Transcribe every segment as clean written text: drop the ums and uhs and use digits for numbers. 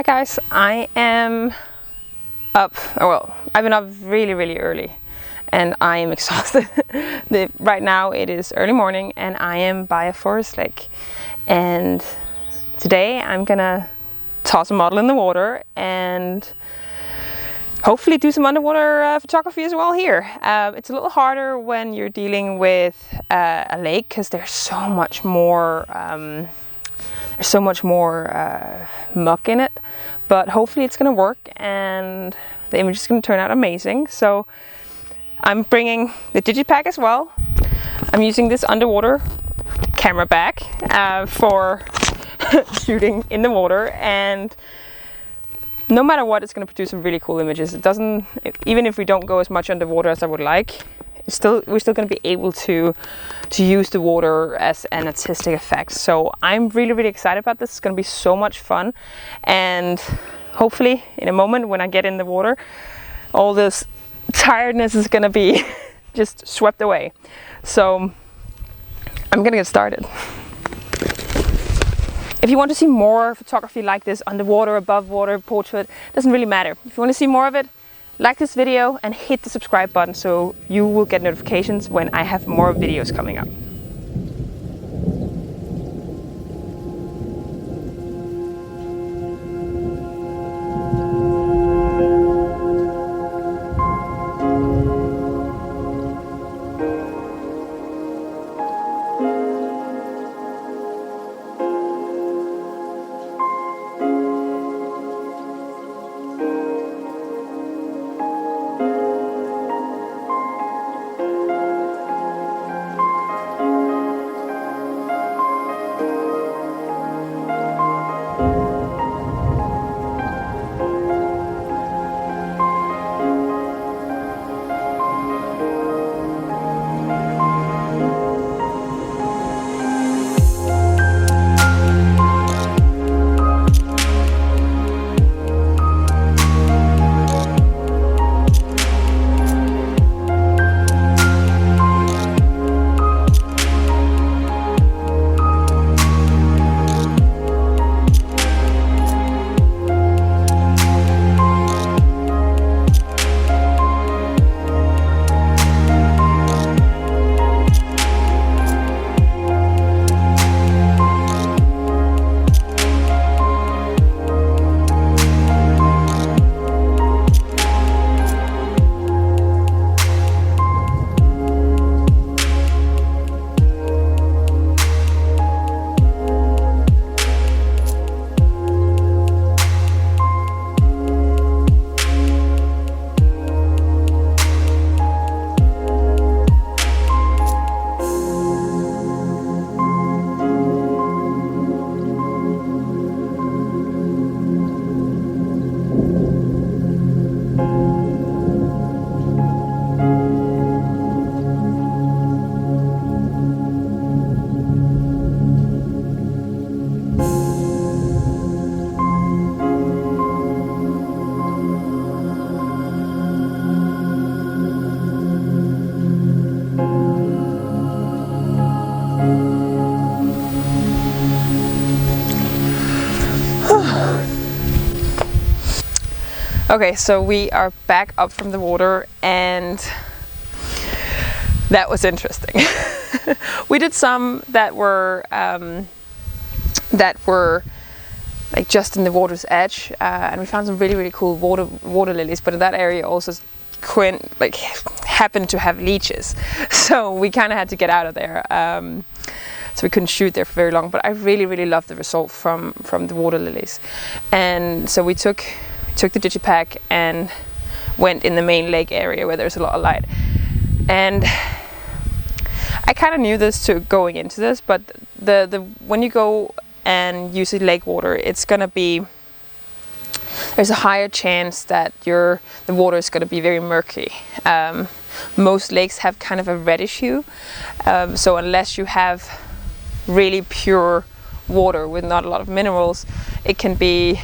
Hi guys, I am up, I've been up really early and I am exhausted. Right now it is early morning and I am by a forest lake, and today I'm gonna toss a model in the water and hopefully do some underwater photography as well here. It's a little harder when you're dealing with a lake because there's so much more muck in it, but hopefully it's gonna work and the image is gonna turn out amazing. So I'm bringing the digipack as well. I'm using this underwater camera bag for shooting in the water, and no matter what, it's going to produce some really cool images. It doesn't, even if we don't go as much underwater as I would like, we're still going to be able to use the water as an artistic effect. So I'm really excited about this. It's going to be so much fun, and hopefully in a moment when I get in the water, all this tiredness is going to be just swept away. So I'm going to get started. If you want to see more photography like this, underwater, above water, portrait, doesn't really matter. If you want to see more of it, like this video and hit the subscribe button so you will get notifications when I have more videos coming up. Okay, so we are back up from the water and that was interesting. We did some that were like just in the water's edge, and we found some really cool water lilies, but in that area also happened to have leeches, so we kind of had to get out of there. So we couldn't shoot there for very long, but I really loved the result from the water lilies. And so we took the digipack and went in the main lake area where there's a lot of light. And I kind of knew this going into this, but when you go and use the lake water, it's gonna be, there's a higher chance that the water is gonna be very murky. Most lakes have kind of a reddish hue, so unless you have really pure water with not a lot of minerals, it can be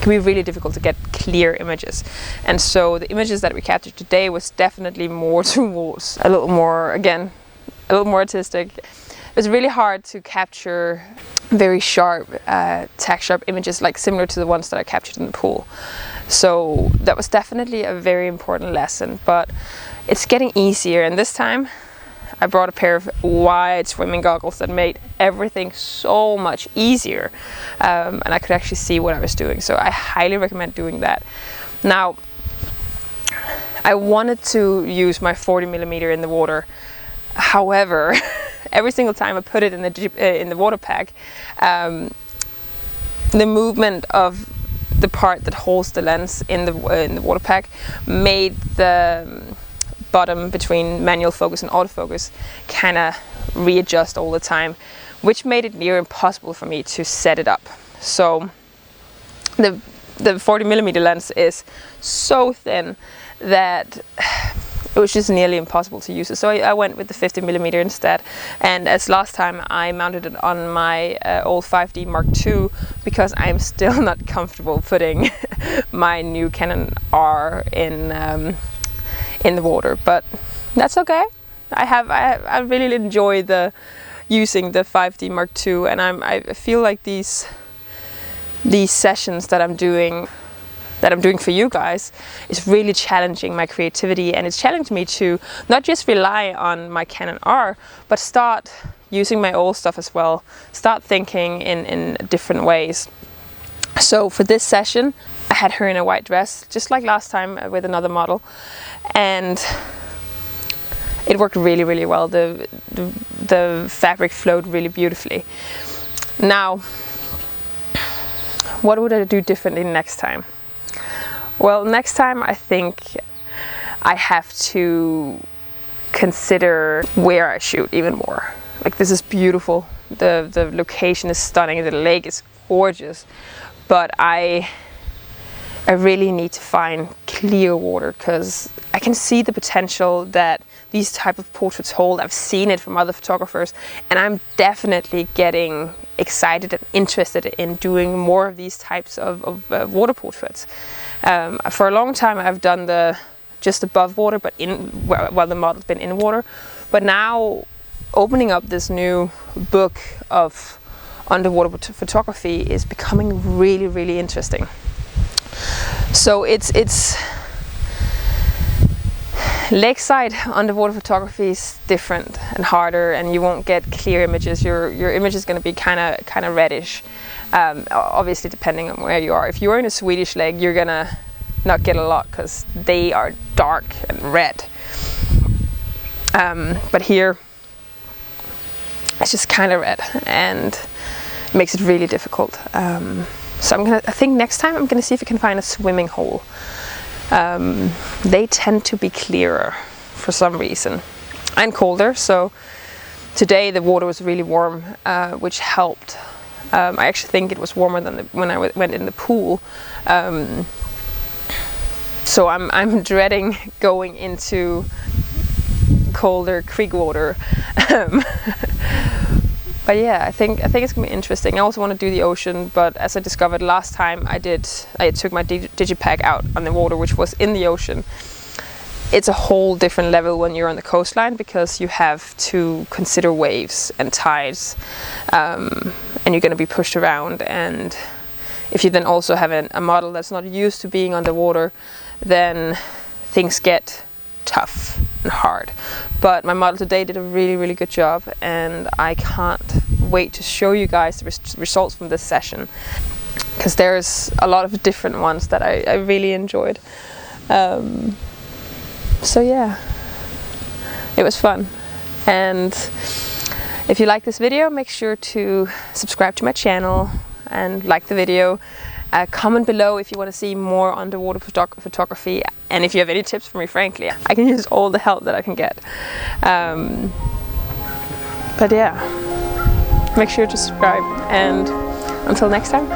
really difficult to get clear images. And so the images that we captured today was definitely more towards a little more artistic. it was really hard to capture very sharp, tack sharp images, like similar to the ones that I captured in the pool. So that was definitely a very important lesson, but it's getting easier. And this time I brought a pair of wide swimming goggles that made everything so much easier, and I could actually see what I was doing. So I highly recommend doing that. Now, I wanted to use my 40mm in the water. However, every single time I put it in the water pack, the movement of the part that holds the lens in the water pack made the bottom between manual focus and autofocus kind of readjust all the time, which made it near impossible for me to set it up. So the 40mm lens is so thin that it was just nearly impossible to use it. So I went with the 50mm instead, and as last time I mounted it on my old 5D Mark II, because I'm still not comfortable putting my new Canon R in the water, but that's okay. I really enjoy using the 5D Mark II, and I feel like these sessions that I'm doing for you guys is really challenging my creativity, and it's challenged me to not just rely on my Canon R, but start using my old stuff as well, start thinking in different ways. So for this session, I had her in a white dress, just like last time with another model, and it worked really, really well. The fabric flowed really beautifully. Now, what would I do differently next time? Well, next time I think I have to consider where I shoot even more. Like, this is beautiful, the location is stunning, the lake is gorgeous, but I really need to find clear water, because I can see the potential that these type of portraits hold. I've seen it from other photographers, and I'm definitely getting excited and interested in doing more of these types of water portraits. For a long time I've done the just above water, but while the model's been in water. But now, opening up this new book of underwater photography is becoming really, really interesting. So it's lakeside underwater photography is different and harder, and you won't get clear images. Your image is going to be kind of reddish, obviously depending on where you are. If you're in a Swedish lake, you're gonna not get a lot because they are dark and red, but here it's just kind of red, and it makes it really difficult. So I think next time I'm gonna see if I can find a swimming hole. They tend to be clearer for some reason, and colder. So today the water was really warm, which helped. I actually think it was warmer than when I went in the pool. So I'm dreading going into colder creek water. But yeah, I think it's gonna be interesting. I also want to do the ocean, but as I discovered last time I took my digipack out on the water, which was in the ocean. It's a whole different level when you're on the coastline, because you have to consider waves and tides, and you're going to be pushed around. And if you then also have a model that's not used to being underwater, then things get tough and hard. But my model today did a really, really good job, and I can't wait to show you guys the results from this session, because there's a lot of different ones that I really enjoyed. So yeah, it was fun. And if you like this video, make sure to subscribe to my channel and like the video. Comment below if you want to see more underwater photography, and if you have any tips for me, frankly, I can use all the help that I can get. But yeah, make sure to subscribe, and until next time,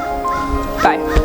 bye.